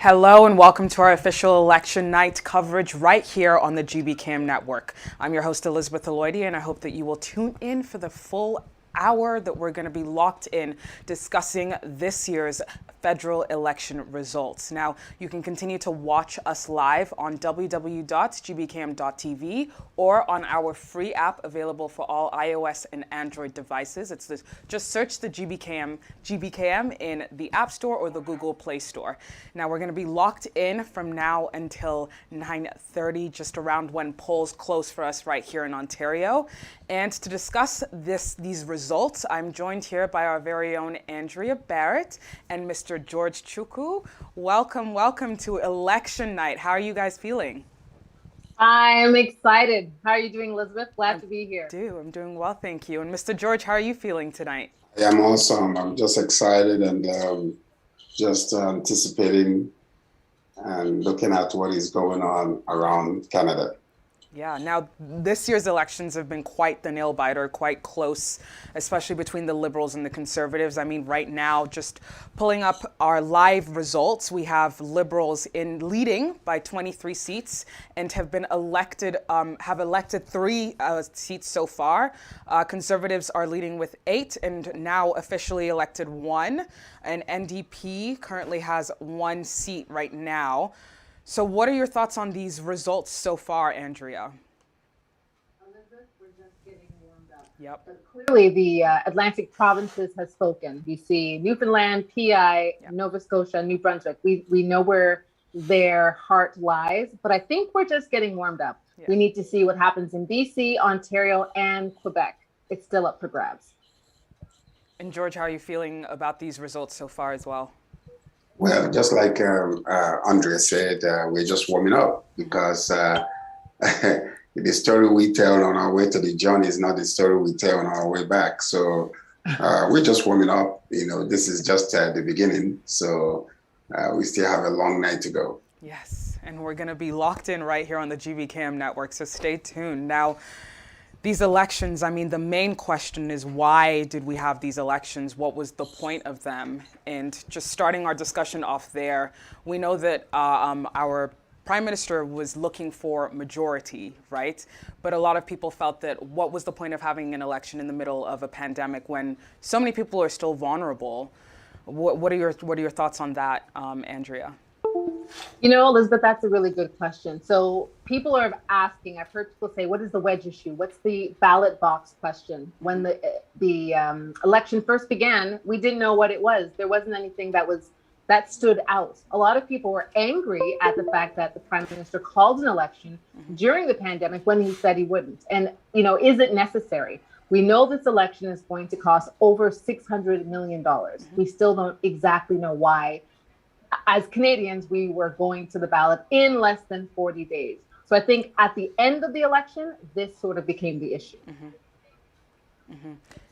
Hello and welcome to our official election night coverage right here on the GBCAM network. I'm your host Elizabeth Eloidy, and I hope that you will tune in for the full hour that we're going to be locked in discussing this year's federal election results. Now, you can continue to watch us live on www.gbcam.tv or on our free app available for all iOS and Android devices. Just search the GBCAM in the App Store or the Google Play Store. Now, we're going to be locked in from now until 9:30, just around when polls close for us right here in Ontario. And to discuss these results, I'm joined here by our very own Andrea Barrett and Mr. George Chukwu. Welcome to election night. How are you guys feeling? I'm excited. How are you doing, Elizabeth? Glad to be here. I'm doing well, thank you. And Mr. George, how are you feeling tonight? Yeah, I'm awesome. I'm just excited and just anticipating and looking at what is going on around Canada. Yeah, now this year's elections have been quite the nail biter, quite close, especially between the Liberals and the Conservatives. I mean, right now, just pulling up our live results, we have Liberals leading by 23 seats and have elected 3 seats so far. Conservatives are leading with 8 and now officially elected 1. And NDP currently has 1 seat right now. So what are your thoughts on these results so far, Andrea? Elizabeth, we're just getting warmed up. Yep. But clearly, the Atlantic provinces have spoken. You see Newfoundland, PI, Nova Scotia, New Brunswick. We know where their heart lies, but I think we're just getting warmed up. Yeah. We need to see what happens in BC, Ontario, and Quebec. It's still up for grabs. And George, how are you feeling about these results so far as well? Well, just like Andrea said, we're just warming up because the story we tell on our way to the journey is not the story we tell on our way back. So we're just warming up. You know, this is just the beginning. So we still have a long night to go. Yes, and we're going to be locked in right here on the GBCAM network. So stay tuned. Now, these elections, I mean, the main question is why did we have these elections? What was the point of them? And just starting our discussion off there, we know that our Prime Minister was looking for majority, right? But a lot of people felt that what was the point of having an election in the middle of a pandemic when so many people are still vulnerable? What are your thoughts on that, Andrea? You know, Elizabeth, that's a really good question. So people are asking, I've heard people say, what is the wedge issue? What's the ballot box question? When the election first began, we didn't know what it was. There wasn't anything that stood out. A lot of people were angry at the fact that the Prime Minister called an election during the pandemic when he said he wouldn't. And, you know, is it necessary? We know this election is going to cost over $600 million. We still don't exactly know why. As Canadians, we were going to the ballot in less than 40 days. So I think at the end of the election, this sort of became the issue.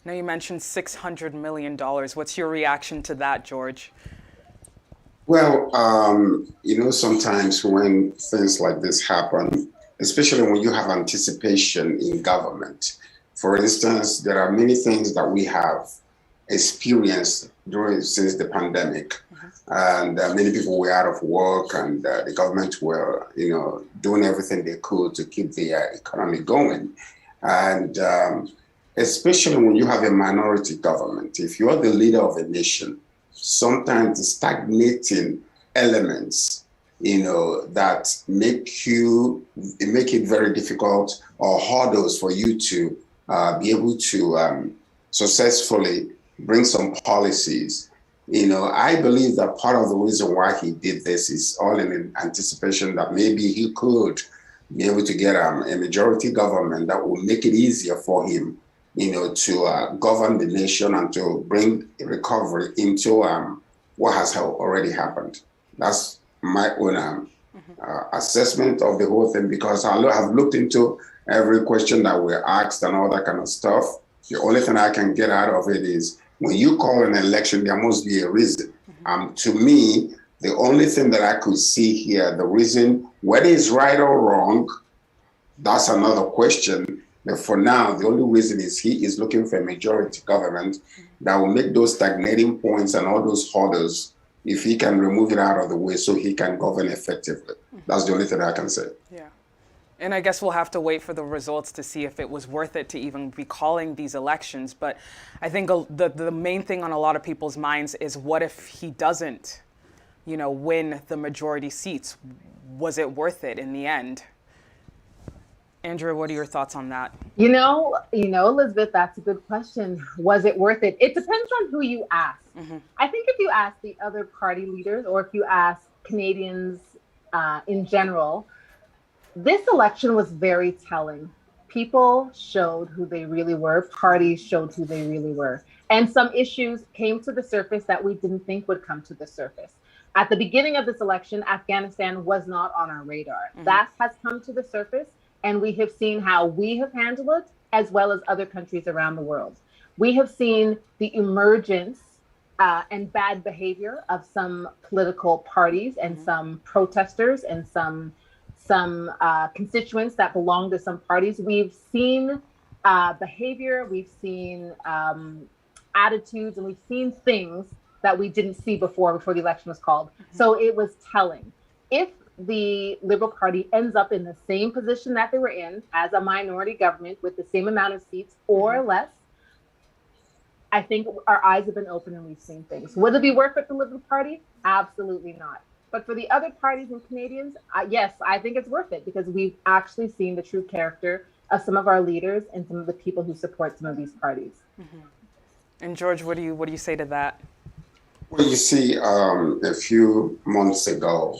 Now you mentioned $600 million. What's your reaction to that, George? Well, you know, sometimes when things like this happen, especially when you have anticipation in government, for instance, there are many things that we have experienced since the pandemic. And many people were out of work, and the government were, you know, doing everything they could to keep the economy going. And especially when you have a minority government, if you're the leader of a nation, sometimes the stagnating elements, you know, that make it very difficult or hurdles for you to be able to successfully bring some policies. You know, I believe that part of the reason why he did this is all in anticipation that maybe he could be able to get a majority government that will make it easier for him, you know, to govern the nation and to bring recovery into what has already happened. That's my own assessment of the whole thing, because I have looked into every question that we're asked and all that kind of stuff. The only thing I can get out of it is, when you call an election, there must be a reason. To me, the only thing that I could see here, the reason, whether it's right or wrong, that's another question. But for now, the only reason is he is looking for a majority government that will make those stagnating points and all those hurdles if he can remove it out of the way so he can govern effectively. That's the only thing I can say. Yeah. And I guess we'll have to wait for the results to see if it was worth it to even be calling these elections. But I think the main thing on a lot of people's minds is, what if he doesn't, win the majority seats? Was it worth it in the end? Andrew, what are your thoughts on that? Elizabeth, that's a good question. Was it worth it? It depends on who you ask. I think if you ask the other party leaders, or if you ask Canadians in general, this election was very telling. People showed who they really were. Parties showed who they really were. And some issues came to the surface that we didn't think would come to the surface. At the beginning of this election, Afghanistan was not on our radar. That has come to the surface, and we have seen how we have handled it, as well as other countries around the world. We have seen the emergence and bad behavior of some political parties and some protesters and some constituents that belong to some parties. We've seen behavior, we've seen attitudes, and we've seen things that we didn't see before the election was called. So it was telling. If the Liberal Party ends up in the same position that they were in, as a minority government with the same amount of seats or less, I think our eyes have been open and we've seen things. Would it be worth it for the Liberal Party? Absolutely not. But for the other parties and Canadians, yes, I think it's worth it, because we've actually seen the true character of some of our leaders and some of the people who support some of these parties. And George, what do you say to that? Well, you see, a few months ago,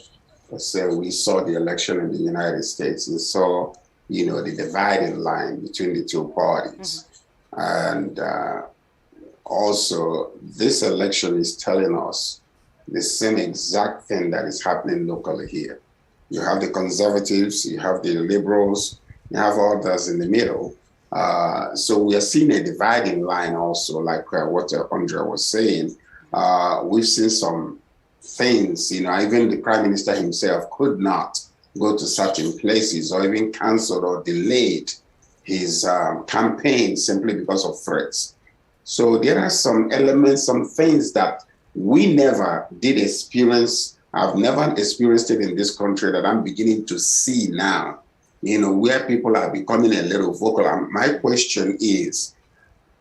so we saw the election in the United States. We saw, the dividing line between the two parties. And also, this election is telling us the same exact thing that is happening locally here. You have the conservatives, you have the liberals, you have others in the middle. So we are seeing a dividing line also, like what Andrea was saying. We've seen some things, even the Prime Minister himself could not go to certain places, or even canceled or delayed his campaign simply because of threats. So there are some elements, some things that we never did experience. I've never experienced it in this country, that I'm beginning to see now, where people are becoming a little vocal. And my question is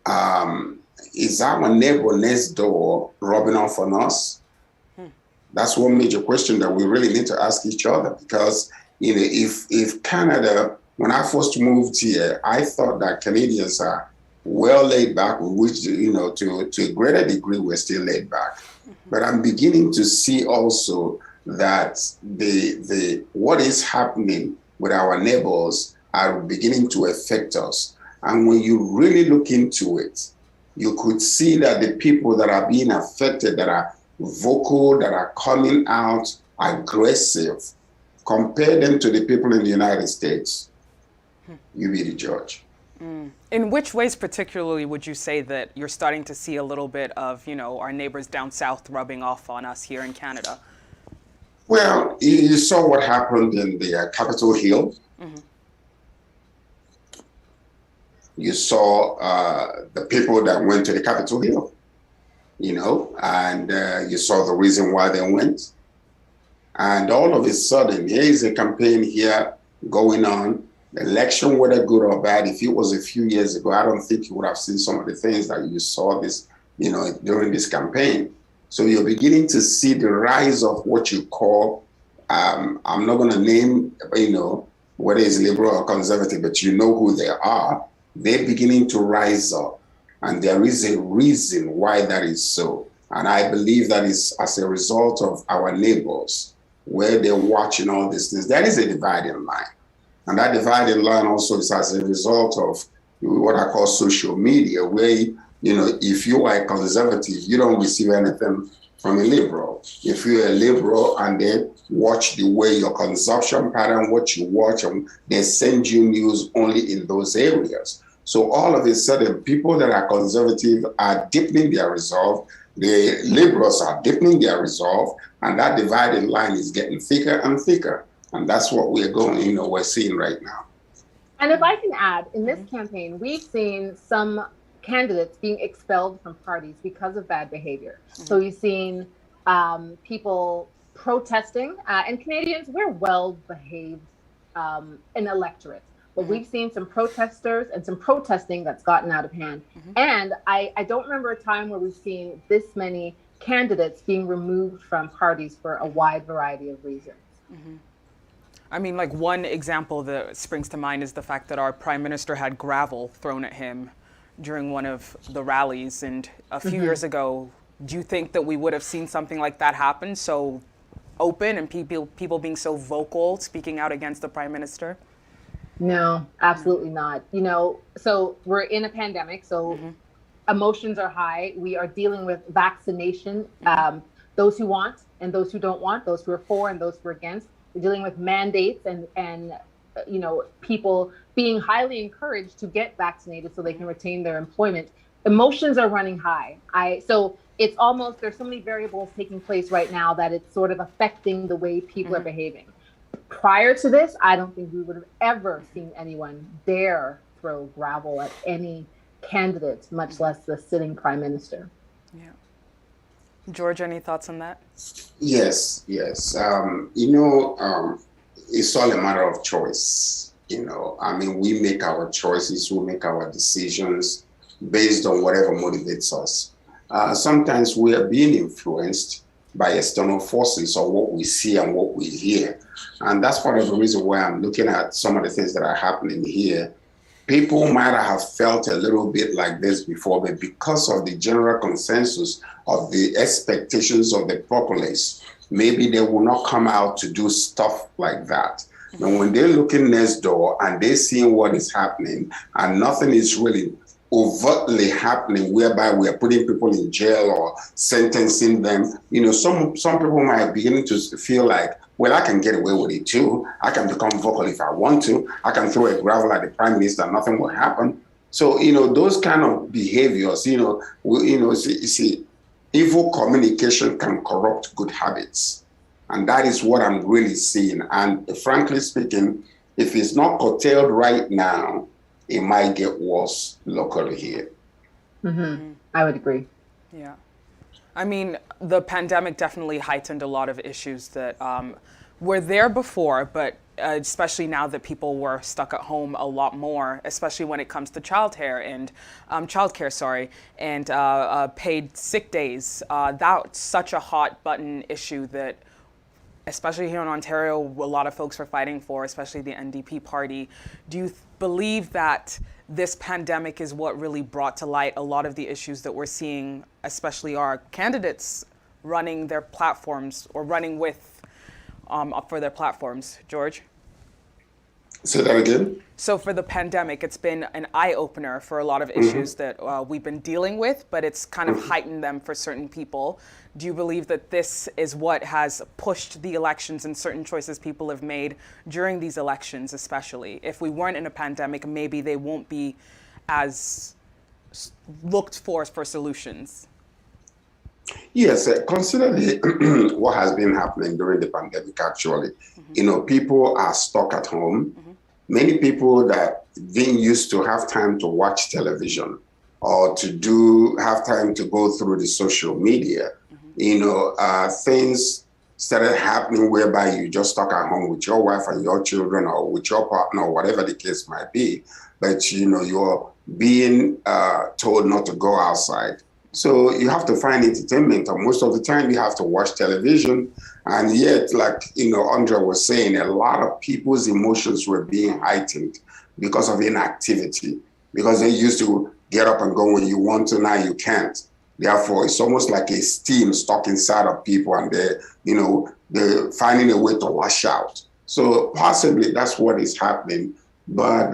our neighbor next door rubbing off on us? That's one major question that we really need to ask each other, because if Canada, when I first moved here, I thought that Canadians are well laid back, which to a greater degree we're still laid back. But I'm beginning to see also that the what is happening with our neighbors are beginning to affect us. And when you really look into it, you could see that the people that are being affected, that are vocal, that are coming out aggressive, compare them to the people in the United States. You be the judge. In which ways particularly would you say that you're starting to see a little bit of, our neighbors down south rubbing off on us here in Canada? Well, you saw what happened in the Capitol Hill. You saw the people that went to the Capitol Hill, and you saw the reason why they went. And all of a sudden, here is a campaign here going on. The election, whether good or bad, if it was a few years ago, I don't think you would have seen some of the things that you saw this, during this campaign. So you're beginning to see the rise of what you call, I'm not going to name, whether it's liberal or conservative, but you know who they are. They're beginning to rise up. And there is a reason why that is so. And I believe that is as a result of our neighbors, where they're watching all these things. That is a dividing line. And that dividing line also is as a result of what I call social media, where, if you are a conservative, you don't receive anything from a liberal. If you're a liberal and they watch the way your consumption pattern, what you watch, and they send you news only in those areas. So all of a sudden, people that are conservative are deepening their resolve. The liberals are deepening their resolve, and that dividing line is getting thicker and thicker. And that's what we're seeing right now. And if I can add, in this campaign, we've seen some candidates being expelled from parties because of bad behavior. So you've seen people protesting, and Canadians, we're well behaved an electorate. But we've seen some protesters and some protesting that's gotten out of hand. And I don't remember a time where we've seen this many candidates being removed from parties for a wide variety of reasons. I mean, like one example that springs to mind is the fact that our prime minister had gravel thrown at him during one of the rallies. And a few years ago, do you think that we would have seen something like that happen? So open and people being so vocal, speaking out against the prime minister? No, absolutely not. You know, so we're in a pandemic, so emotions are high. We are dealing with vaccination, those who want and those who don't want, those who are for and those who are against. We're dealing with mandates and you know, people being highly encouraged to get vaccinated so they can retain their employment. Emotions are running high. So it's almost, there's so many variables taking place right now that it's sort of affecting the way people are behaving. Prior to this, I don't think we would have ever seen anyone dare throw gravel at any candidate, much less the sitting prime minister. Yeah. George, any thoughts on that? Yes. You know, it's all a matter of choice. You know, I mean, we make our choices, we make our decisions based on whatever motivates us. Sometimes we are being influenced by external forces or what we see and what we hear. And that's part of the reason why I'm looking at some of the things that are happening here. People might have felt a little bit like this before, but because of the general consensus of the expectations of the populace, maybe they will not come out to do stuff like that. And when they're looking next door and they're seeing what is happening and nothing is really overtly happening whereby we are putting people in jail or sentencing them, you know, some people might begin to feel like, well, I can get away with it too. I can become vocal if I want to. I can throw a gravel at the prime minister, nothing will happen. So, you know, those kind of behaviors, see, evil communication can corrupt good habits. And that is what I'm really seeing. And frankly speaking, if it's not curtailed right now, it might get worse locally here. I would agree. Yeah. I mean, the pandemic definitely heightened a lot of issues that were there before, but especially now that people were stuck at home a lot more, especially when it comes to childcare and paid sick days. That's such a hot button issue that, especially here in Ontario, a lot of folks are fighting for, especially the NDP party. Do you believe that this pandemic is what really brought to light a lot of the issues that we're seeing, especially our candidates running their platforms or running with for their platforms? George? Say that again? So for the pandemic, it's been an eye-opener for a lot of issues that we've been dealing with, but it's kind of heightened them for certain people. Do you believe that this is what has pushed the elections and certain choices people have made during these elections, especially? If we weren't in a pandemic, maybe they won't be as looked for solutions. Yes, consider what has been happening during the pandemic, actually. You know, people are stuck at home. Many people that didn't used to have time to watch television or to have time to go through the social media, you know, things started happening whereby you just stuck at home with your wife and your children or with your partner or whatever the case might be. But, you know, you're being told not to go outside. So you have to find entertainment, and most of the time you have to watch television. And yet, like, you know, Andrea was saying, a lot of people's emotions were being heightened because of inactivity, because they used to get up and go when you want to, now you can't. Therefore, it's almost like a steam stuck inside of people, and they're finding a way to lash out. So possibly that's what is happening. But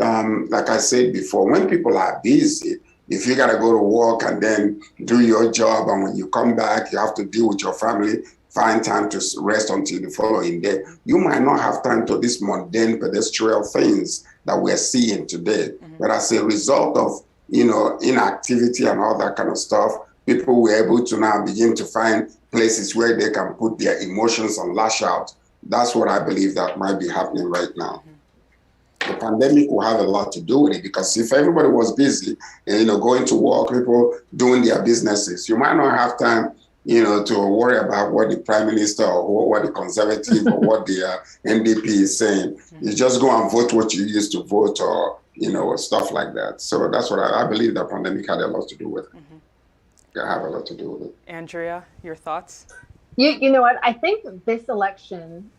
like I said before, when people are busy, if you got to go to work and then do your job, and when you come back, you have to deal with your family, find time to rest until the following day, you might not have time to these mundane pedestrian things that we're seeing today. But as a result of, you know, inactivity and all that kind of stuff, people were able to now begin to find places where they can put their emotions and lash out. That's what I believe that might be happening right now. The pandemic will have a lot to do with it, because if everybody was busy and, you know, going to work, people doing their businesses, you might not have time to worry about what the prime minister or what the conservative or what the NDP is saying. You just go and vote what you used to vote, or stuff like that. So that's what I believe the pandemic had a lot to do with it. Have a lot to do with it. Andrea, your thoughts? You know what? I think this election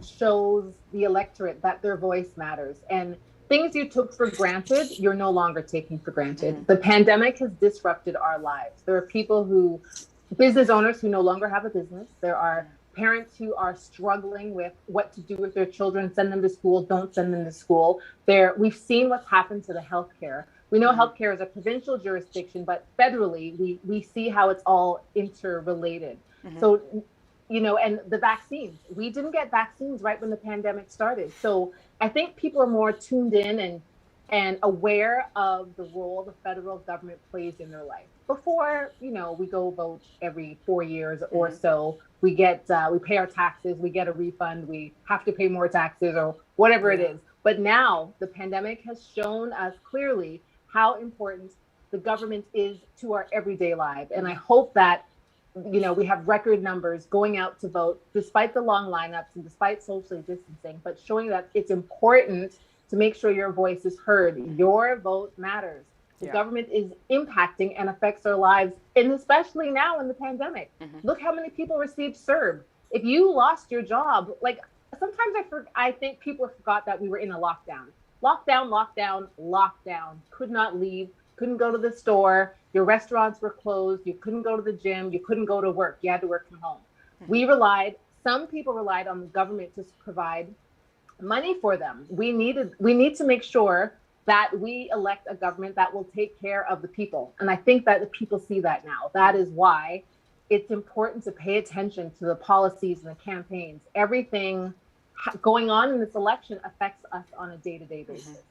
shows the electorate that their voice matters, and things you took for granted, you're no longer taking for granted. The pandemic has disrupted our lives. There are business owners who no longer have a business. There are parents who are struggling with what to do with their children, send them to school, don't send them to school. We've seen what's happened to the healthcare. We know healthcare is a provincial jurisdiction, but federally, we see how it's all interrelated. So, and the vaccines, we didn't get vaccines right when the pandemic started. So I think people are more tuned in and aware of the role the federal government plays in their life. Before, we go vote every 4 years or so, we pay our taxes, we get a refund, we have to pay more taxes or whatever it is. But now the pandemic has shown us clearly how important the government is to our everyday life. And I hope that, we have record numbers going out to vote despite the long lineups and despite socially distancing, but showing that it's important to make sure your voice is heard. Your vote matters. The government is impacting and affects our lives, and especially now in the pandemic. Look how many people received CERB. If you lost your job, like sometimes I think people forgot that we were in a lockdown. Lockdown. Could not leave, couldn't go to the store. Your restaurants were closed. You couldn't go to the gym. You couldn't go to work. You had to work from home. Some people relied on the government to provide money for them. We need to make sure that we elect a government that will take care of the people. And I think that the people see that now. That is why it's important to pay attention to the policies and the campaigns. Everything going on in this election affects us on a day-to-day basis.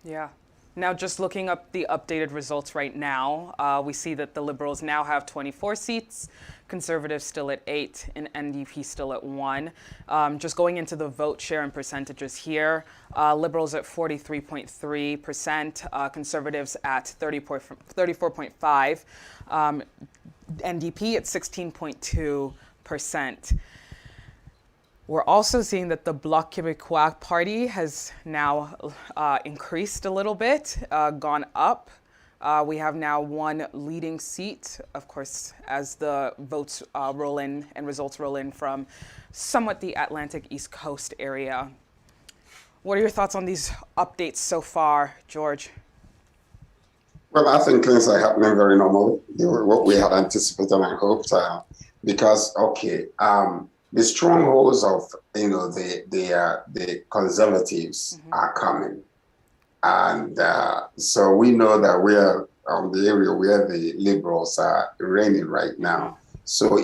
Yeah. Now, just looking up the updated results right now, we see that the Liberals now have 24 seats, Conservatives still at 8, and NDP still at 1. Just going into the vote share and percentages here, Liberals at 43.3%, Conservatives at 34.5%, NDP at 16.2%. We're also seeing that the Bloc Québécois party has now increased a little bit, gone up. We have now one leading seat, of course, as the votes roll in and results roll in from somewhat the Atlantic East Coast area. What are your thoughts on these updates so far, George? Well, I think things are happening very normally. They were what we had anticipated and hoped, because the strongholds of the conservatives are coming, and so we know that we are the area where the liberals are reigning right now. So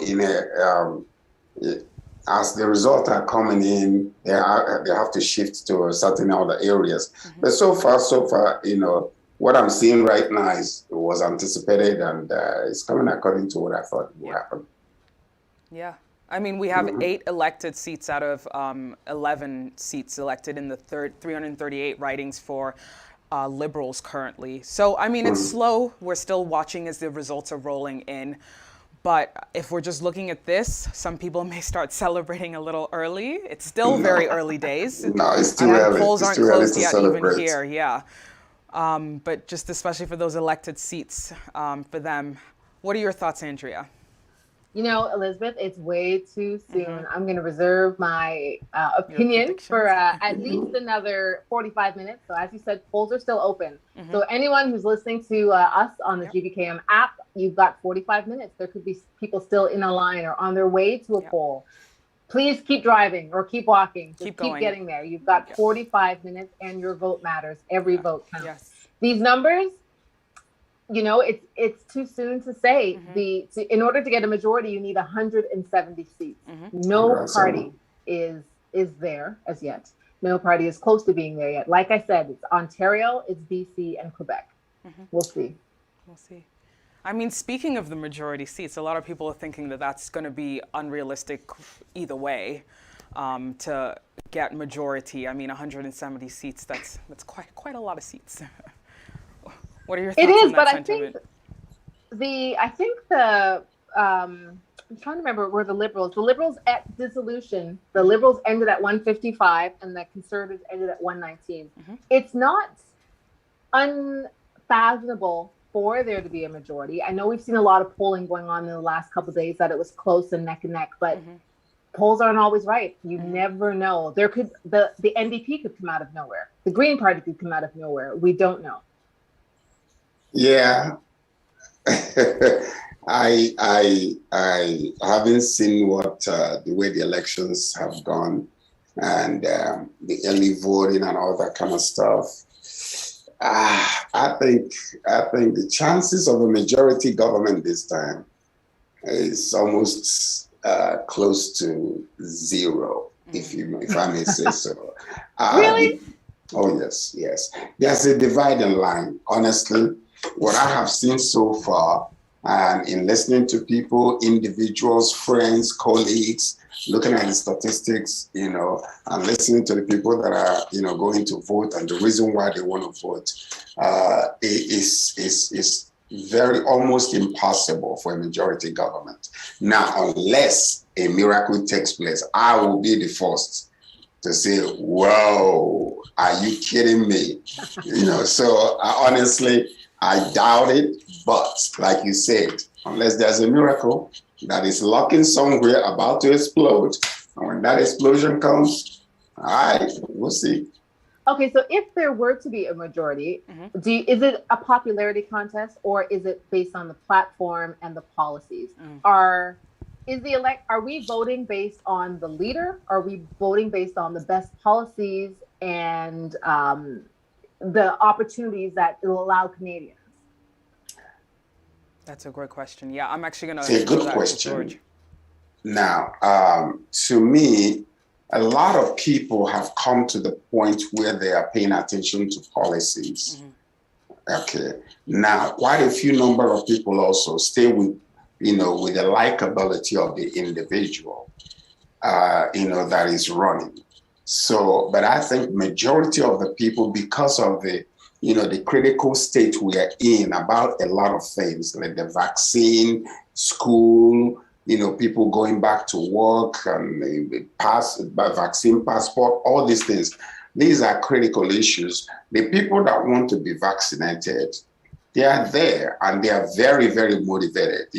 as the results are coming in, they have to shift to certain other areas. But so far, what I'm seeing right now was anticipated, and it's coming according to what I thought would happen. Yeah. I mean, we have 8 elected seats out of 11 seats elected in the 338 ridings for Liberals currently. So, I mean, it's slow. We're still watching as the results are rolling in. But if we're just looking at this, some people may start celebrating a little early. It's still very early days. No, it's too early. Polls aren't closed yet even here. Yeah. But just especially for those elected seats, for them. What are your thoughts, Andrea? Elizabeth, it's way too soon. I'm going to reserve my opinion for at least another 45 minutes. So as you said, polls are still open. So anyone who's listening to us on the GBKM app, you've got 45 minutes. There could be people still in a line or on their way to a poll. Please keep driving or keep walking. Just keep getting there. You've got 45 minutes and your vote matters. Every vote counts. Yes. These numbers, it's too soon to say. In order to get a majority, you need 170 seats. No party is there as yet. No party is close to being there yet. Like I said, it's Ontario, it's BC, and Quebec. We'll see. We'll see. I mean, speaking of the majority seats, a lot of people are thinking that that's going to be unrealistic either way to get majority. I mean, 170 seats, that's quite a lot of seats. What are your thoughts on that sentiment? I think the I'm trying to remember where the liberals at dissolution, the liberals ended at 155 and the conservatives ended at 119. It's not unfathomable for there to be a majority. I know we've seen a lot of polling going on in the last couple of days that it was close and neck, but polls aren't always right. You never know. There could the NDP could come out of nowhere. The Green Party could come out of nowhere. We don't know. Yeah. I haven't seen what the way the elections have gone and the early voting and all that kind of stuff. I think the chances of a majority government this time is almost close to zero, if I may say so. Really? Oh yes. There's a dividing line. Honestly, what I have seen so far, and in listening to people, individuals, friends, colleagues, looking at the statistics, and listening to the people that are, going to vote and the reason why they want to vote, is very almost impossible for a majority government. Now, unless a miracle takes place, I will be the first to say, whoa, are you kidding me? So honestly, I doubt it, but like you said, unless there's a miracle that is lurking somewhere about to explode, and when that explosion comes, all right, we'll see. Okay, so if there were to be a majority, is it a popularity contest or is it based on the platform and the policies? Are we voting based on the leader? Are we voting based on the best policies and the opportunities that will allow Canadians? That's a great question. Yeah, I'm actually going to. It's a good question. Now, to me, a lot of people have come to the point where they are paying attention to policies. Okay. Now, quite a few number of people also stay with, with the likability of the individual, that is running. So, but I think majority of the people, because of the critical state we are in about a lot of things like the vaccine, school, people going back to work and the vaccine passport, all these things. These are critical issues. The people that want to be vaccinated, they are there and they are very, very motivated,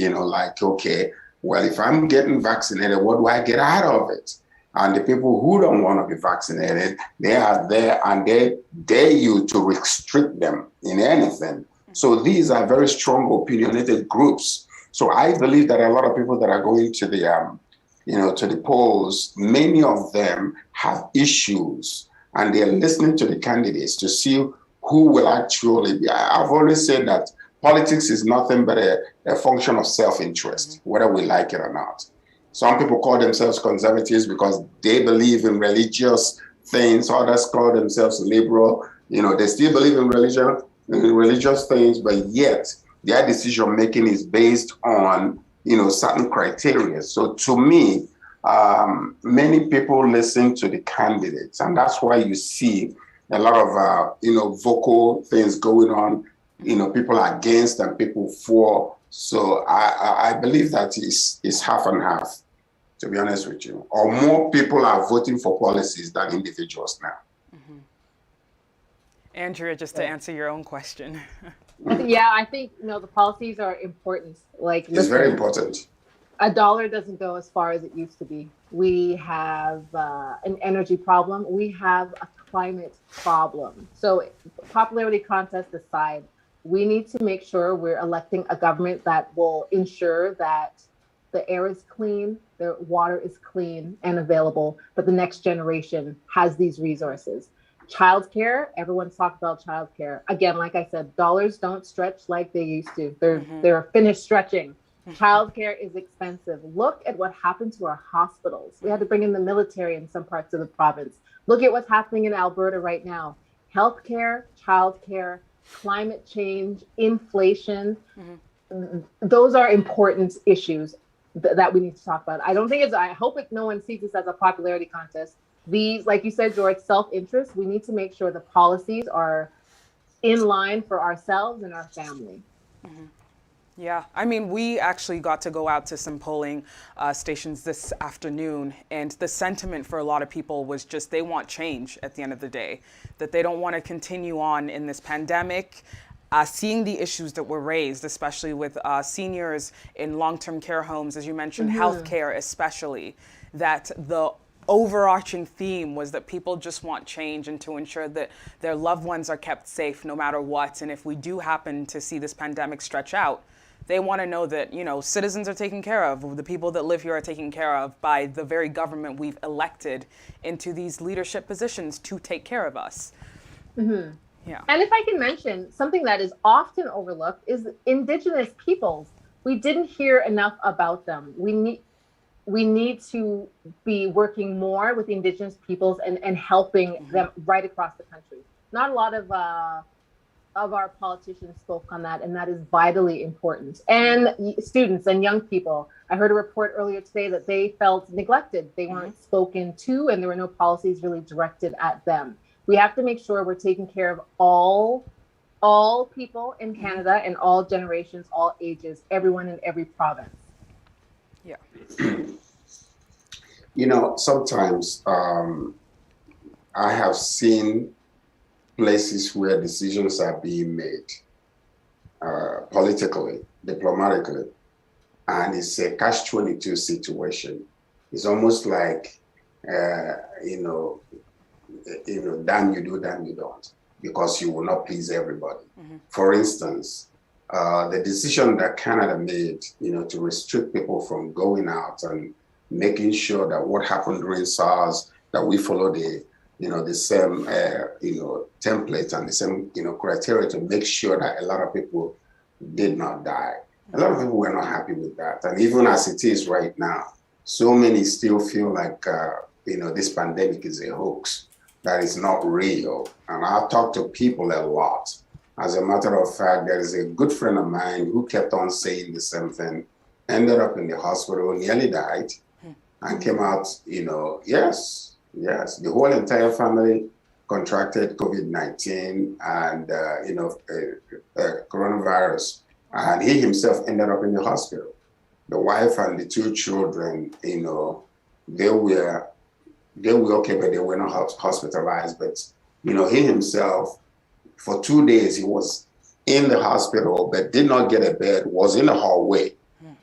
okay, well, if I'm getting vaccinated, what do I get out of it? And the people who don't want to be vaccinated, they are there and they dare you to restrict them in anything. So these are very strong opinionated groups. So I believe that a lot of people that are going to the, to the polls, many of them have issues and they're listening to the candidates to see who will actually be. I've always said that politics is nothing but a function of self-interest, whether we like it or not. Some people call themselves conservatives because they believe in religious things. Others call themselves liberal. They still believe in religious things, but yet their decision making is based on, certain criteria. So to me, many people listen to the candidates, and that's why you see a lot of, vocal things going on. People are against and people for. So I believe that it's half and half, to be honest with you. Or more people are voting for policies than individuals now. Andrea, just to answer your own question. Yeah, I think, the policies are important. It's very important. A dollar doesn't go as far as it used to be. We have an energy problem. We have a climate problem. So popularity contest aside, we need to make sure we're electing a government that will ensure that the air is clean, the water is clean and available, but the next generation has these resources. Childcare, everyone's talked about childcare. Again, like I said, dollars don't stretch like they used to. They're finished stretching. Childcare is expensive. Look at what happened to our hospitals. We had to bring in the military in some parts of the province. Look at what's happening in Alberta right now. Healthcare, childcare, climate change, inflation. Those are important issues that we need to talk about. I hope no one sees this as a popularity contest. These, like you said, George, self-interest, we need to make sure the policies are in line for ourselves and our family. Yeah, I mean, we actually got to go out to some polling stations this afternoon, and the sentiment for a lot of people was just they want change at the end of the day, that they don't want to continue on in this pandemic. Seeing the issues that were raised, especially with seniors in long-term care homes, as you mentioned, healthcare especially, that the overarching theme was that people just want change and to ensure that their loved ones are kept safe no matter what. And if we do happen to see this pandemic stretch out, they want to know that, you know, citizens are taken care of, the people that live here are taken care of by the very government we've elected into these leadership positions to take care of us. Yeah. And if I can mention something that is often overlooked is Indigenous peoples. We didn't hear enough about them. We need to be working more with Indigenous peoples and helping them right across the country. Not a lot of our politicians spoke on that, and that is vitally important. And students and young people. I heard a report earlier today that they felt neglected. They weren't spoken to, and there were no policies really directed at them. We have to make sure we're taking care of all people in Canada and all generations, all ages, everyone in every province. Yeah. You know, sometimes I have seen places where decisions are being made politically, diplomatically, and it's a catch-22 situation. It's almost like, damn you do, damn you don't, because you will not please everybody. For instance, the decision that Canada made, to restrict people from going out and making sure that what happened during SARS, that we follow the same, template and the same, criteria to make sure that a lot of people did not die. A lot of people were not happy with that. And even as it is right now, so many still feel like, this pandemic is a hoax, that is not real. And I've talked to people a lot. As a matter of fact, there is a good friend of mine who kept on saying the same thing, ended up in the hospital, nearly died, and came out, yes, the whole entire family contracted COVID-19 and, coronavirus. And he himself ended up in the hospital. The wife and the two children, they were okay, but they were not hospitalized. But, he himself, for 2 days, he was in the hospital, but did not get a bed, was in the hallway.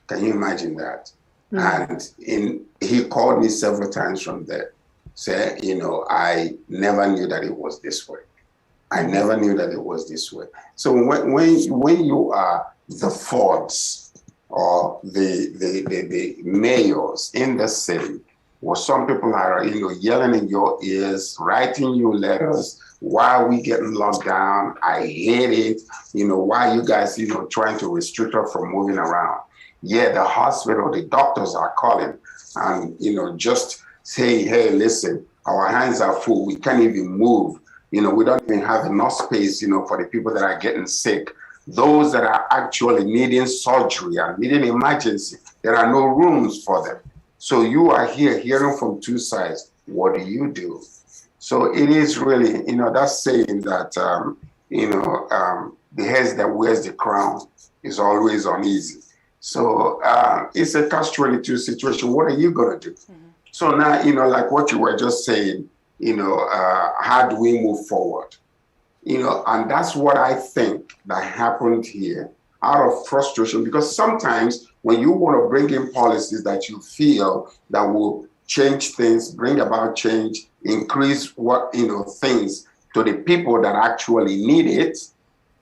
Can you imagine that? And he called me several times from there, said, I never knew that it was this way. I never knew that it was this way. So when you are the Fords or the mayors in the city, where some people are, yelling in your ears, writing you letters, why are we getting locked down? I hate it. Why you guys, trying to restrict us from moving around? Yeah, the hospital, the doctors are calling and, just say, hey, listen, our hands are full. We can't even move. We don't even have enough space, for the people that are getting sick. Those that are actually needing surgery and needing emergency, there are no rooms for them. So you are here hearing from two sides. What do you do? So it is really, that saying that, the head that wears the crown is always uneasy. So it's a catch-22 situation. What are you going to do? So now, like what you were just saying, how do we move forward? And that's what I think that happened here out of frustration, because sometimes when you want to bring in policies that you feel that will change things, bring about change, increase things to the people that actually need it,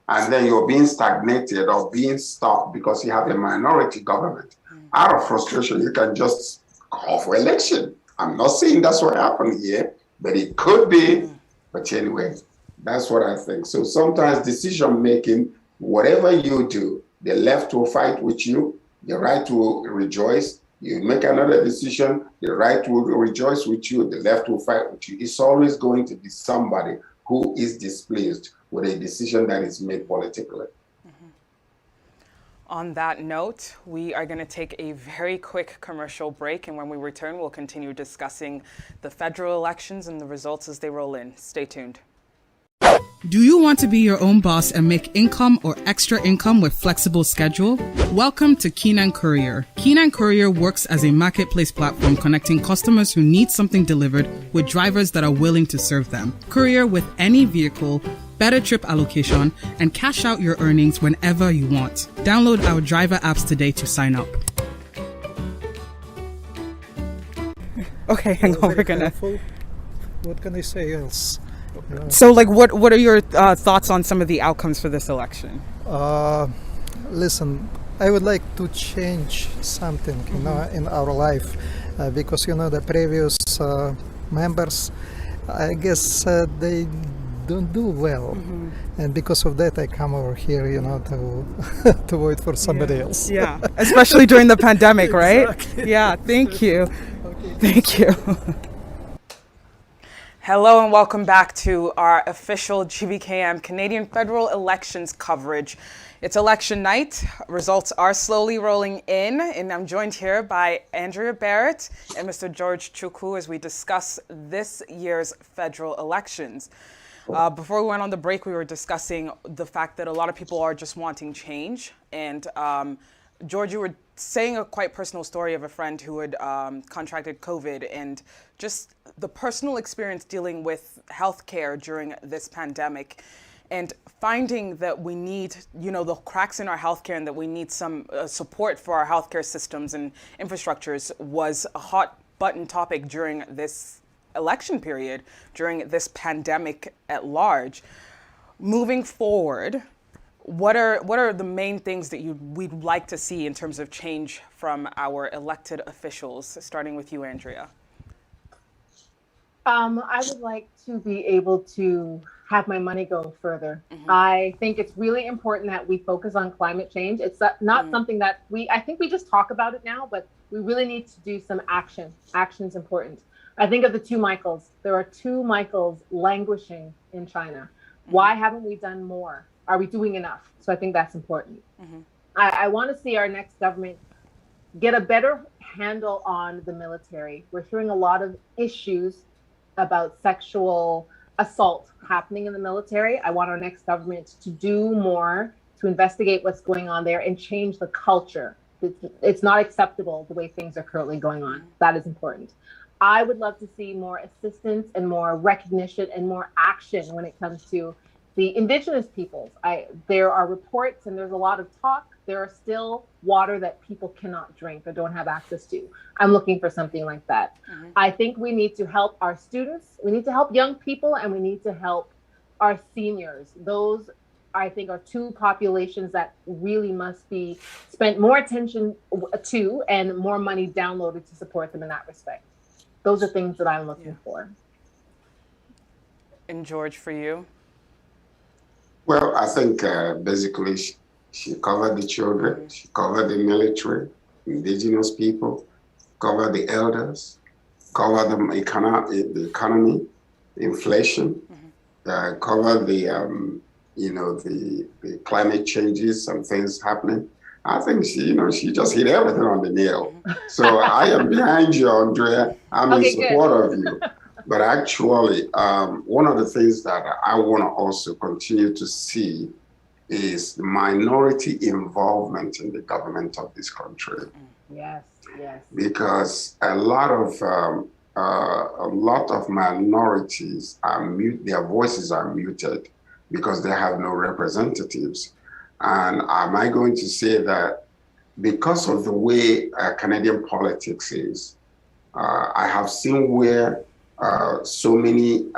and then you're being stagnated or being stopped because you have a minority government. Out of frustration, you can just call for election. I'm not saying that's what happened here, but it could be. But anyway, that's what I think. So sometimes decision making, whatever you do, the left will fight with you, the right will rejoice. You make another decision, the right will rejoice with you, the left will fight with you. It's always going to be somebody who is displeased with a decision that is made politically. On that note, we are going to take a very quick commercial break, and when we return, we'll continue discussing the federal elections and the results as they roll in. Stay tuned. Do you want to be your own boss and make income or extra income with flexible schedule? Welcome to Keenan Courier. Keenan Courier works as a marketplace platform connecting customers who need something delivered with drivers that are willing to serve them. Courier with any vehicle, better trip allocation, and cash out your earnings whenever you want. Download our driver apps today to sign up. Okay, hang on, we're gonna. Helpful. What can I say else? So, like, what are your thoughts on some of the outcomes for this election? Listen, I would like to change something, in our life, because the previous members, I guess they don't do well, and because of that, I come over here, to to vote for somebody else. Yeah, especially during the pandemic, right? Exactly. Yeah, thank you. Okay. Thank you. Hello and welcome back to our official GBKM Canadian federal elections coverage. It's election night. Results are slowly rolling in, and I'm joined here by Andrea Barrett and Mr. George Chukwu as we discuss this year's federal elections. Before we went on the break, we were discussing the fact that a lot of people are just wanting change. And George, you were saying a quite personal story of a friend who had contracted COVID and just the personal experience dealing with healthcare during this pandemic and finding that we need, the cracks in our healthcare and that we need some support for our healthcare systems and infrastructures was a hot button topic during this election period, during this pandemic at large. Moving forward, what are the main things that we'd like to see in terms of change from our elected officials, starting with you, Andrea? I would like to be able to have my money go further. I think it's really important that we focus on climate change. It's not something that I think we just talk about it now, but we really need to do some action. Action is important. I think of the two Michaels. There are two Michaels languishing in China. Why haven't we done more? Are we doing enough? So I think that's important. I want to see our next government get a better handle on the military. We're hearing a lot of issues about sexual assault happening in the military. I want our next government to do more to investigate what's going on there and change the culture. It's not acceptable the way things are currently going on. That is important. I would love to see more assistance and more recognition and more action when it comes to the Indigenous peoples. There are reports and there's a lot of talk. There are still water that people cannot drink or don't have access to. I'm looking for something like that. I think we need to help our students. We need to help young people and we need to help our seniors. Those, I think, are two populations that really must be spent more attention to and more money downloaded to support them in that respect. Those are things that I'm looking for. And George, for you? Well, I think basically she covered the children, she covered the military, indigenous people, covered the elders, covered the economy, inflation, covered the the climate changes and things happening. I think she just hit everything on the nail. So I am behind you, Andrea. I'm in support of you. But actually, one of the things that I want to also continue to see is minority involvement in the government of this country. Yes, yes. Because a lot of minorities are their voices are muted because they have no representatives. And am I going to say that because of the way Canadian politics is, I have seen where so many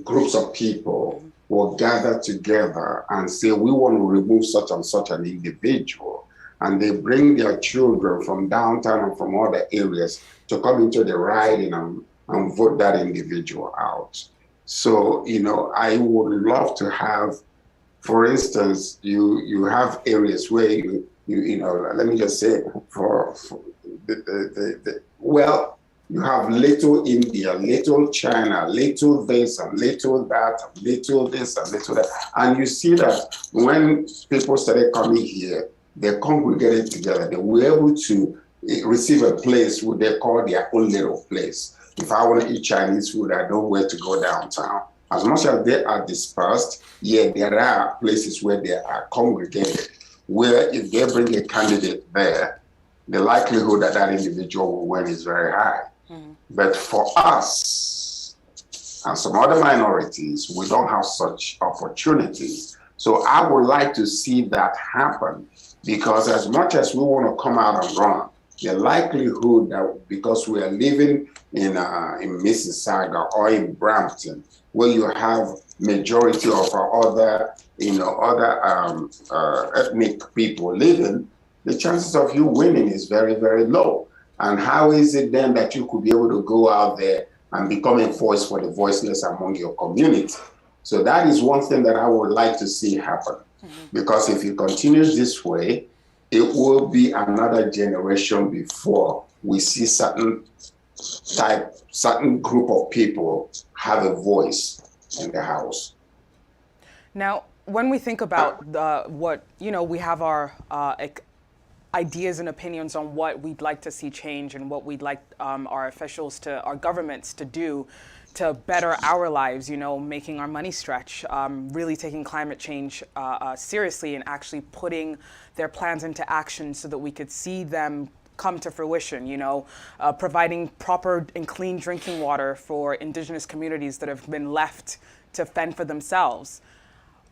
groups of people will gather together and say, we want to remove such and such an individual. And they bring their children from downtown and from other areas to come into the riding and vote that individual out. So, I would love to have, for instance, you have areas where you let me just say you have little India, little China, little this and little that, little this and little that. And you see that when people started coming here, they congregated together. They were able to receive a place what they call their own little place. If I want to eat Chinese food, I know where to go downtown. As much as they are dispersed, yet there are places where they are congregated, where if they bring a candidate there, the likelihood that that individual will win is very high. But for us and some other minorities, we don't have such opportunities. So I would like to see that happen, because as much as we want to come out and run, the likelihood that because we are living in Mississauga or in Brampton, where you have majority of our other ethnic people living, the chances of you winning is very, very low. And how is it then that you could be able to go out there and become a voice for the voiceless among your community? So that is one thing that I would like to see happen. Because if it continues this way, it will be another generation before we see certain group of people have a voice in the House. Now, when we think about we have our ideas and opinions on what we'd like to see change and what we'd like our governments to do to better our lives, making our money stretch, really taking climate change seriously and actually putting their plans into action so that we could see them come to fruition, providing proper and clean drinking water for indigenous communities that have been left to fend for themselves.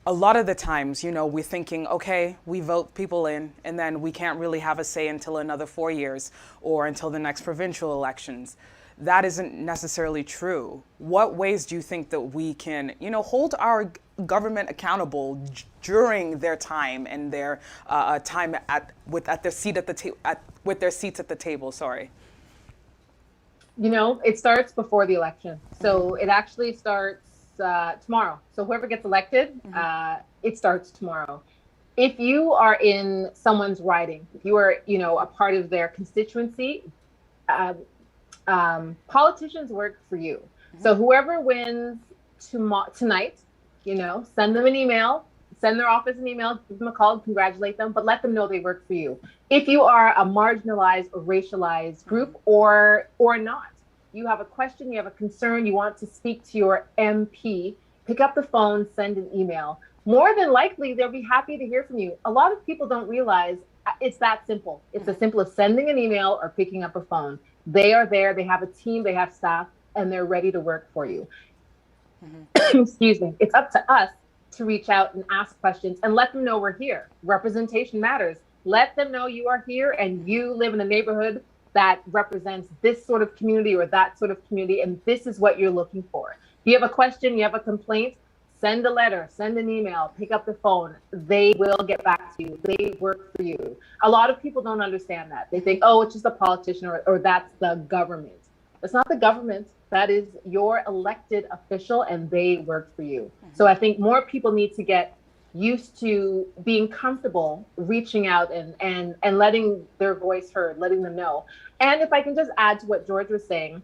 A lot of the times, we're thinking, okay, we vote people in and then we can't really have a say until another 4 years or until the next provincial elections. That isn't necessarily true. What ways do you think that we can, hold our government accountable during their time and their time with their seats at the table? Sorry. It starts before the election, so it actually starts tomorrow. So whoever gets elected, it starts tomorrow. If you are in someone's riding, if you are, a part of their constituency, politicians work for you. So whoever wins tonight, send them an email, send their office an email, give them a call, congratulate them, but let them know they work for you. If you are a marginalized or racialized group or not, you have a question, you have a concern, you want to speak to your MP, pick up the phone, send an email. More than likely, they'll be happy to hear from you. A lot of people don't realize it's that simple. It's as simple as sending an email or picking up a phone. They are there, they have a team, they have staff, and they're ready to work for you. Excuse me. It's up to us to reach out and ask questions and let them know we're here. Representation matters. Let them know you are here and you live in a neighborhood that represents this sort of community or that sort of community, and this is what you're looking for. If you have a question, you have a complaint, send a letter, send an email, pick up the phone. They will get back to you. They work for you. A lot of people don't understand that. They think, oh, it's just a politician or that's the government. It's not the government. That is your elected official and they work for you. So I think more people need to get used to being comfortable reaching out and letting their voice heard, letting them know. And if I can just add to what George was saying,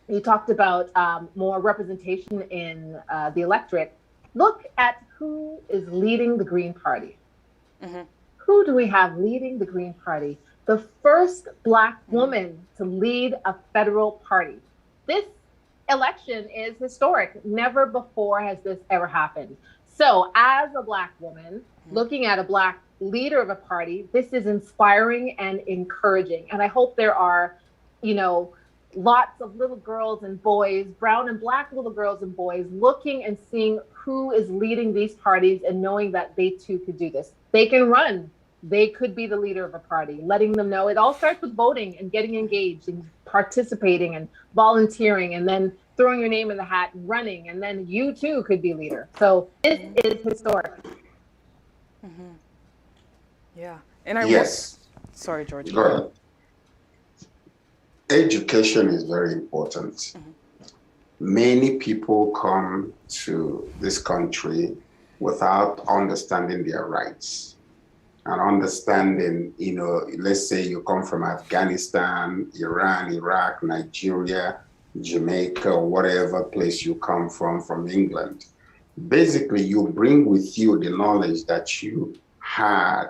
he talked about more representation in the electorate. Look at who is leading the Green Party. Who do we have leading the Green Party? The first Black woman to lead a federal party. This election is historic. Never before has this ever happened. So as a Black woman, looking at a Black leader of a party, this is inspiring and encouraging. And I hope there are, lots of little girls and boys, brown and Black little girls and boys, looking and seeing who is leading these parties and knowing that they too could do this. They can run. They could be the leader of a party, letting them know. It all starts with voting and getting engaged and participating and volunteering and then throwing your name in the hat and running, and then you too could be leader. So this is historic. Yeah. And sorry, George. Go ahead. Education is very important. Many people come to this country without understanding their rights and understanding, let's say you come from Afghanistan, Iran, Iraq, Nigeria, Jamaica, or whatever place you come from England. Basically, you bring with you the knowledge that you had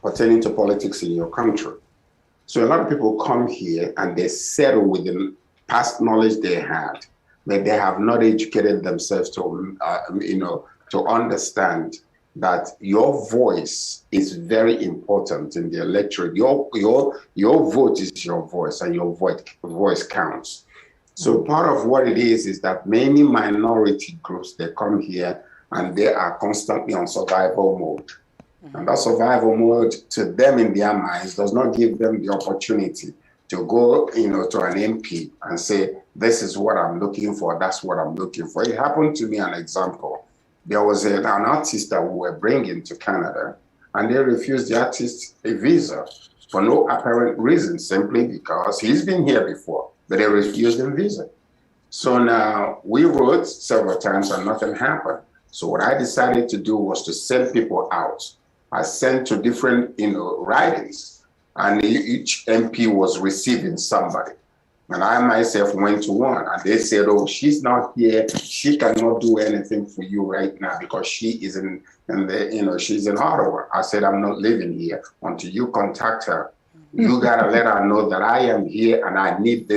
pertaining to politics in your country. So a lot of people come here and they settle with the past knowledge they had, but they have not educated themselves to, to understand that your voice is very important in the electorate. Your vote is your voice, and your voice counts. So part of what it is that many minority groups, they come here and they are constantly on survival mode. And that survival mode, to them in their minds, does not give them the opportunity to go, to an MP and say, this is what I'm looking for, that's what I'm looking for. It happened to me, an example. There was an artist that we were bringing to Canada, and they refused the artist a visa for no apparent reason, simply because he's been here before, but they refused him visa. So now we wrote several times and nothing happened. So what I decided to do was to send people out. I sent to different, ridings, and each MP was receiving somebody. And I myself went to one, and they said, oh, she's not here. She cannot do anything for you right now because she is she's in Ottawa. I said, I'm not living here until you contact her. You gotta let her know that I am here and I need this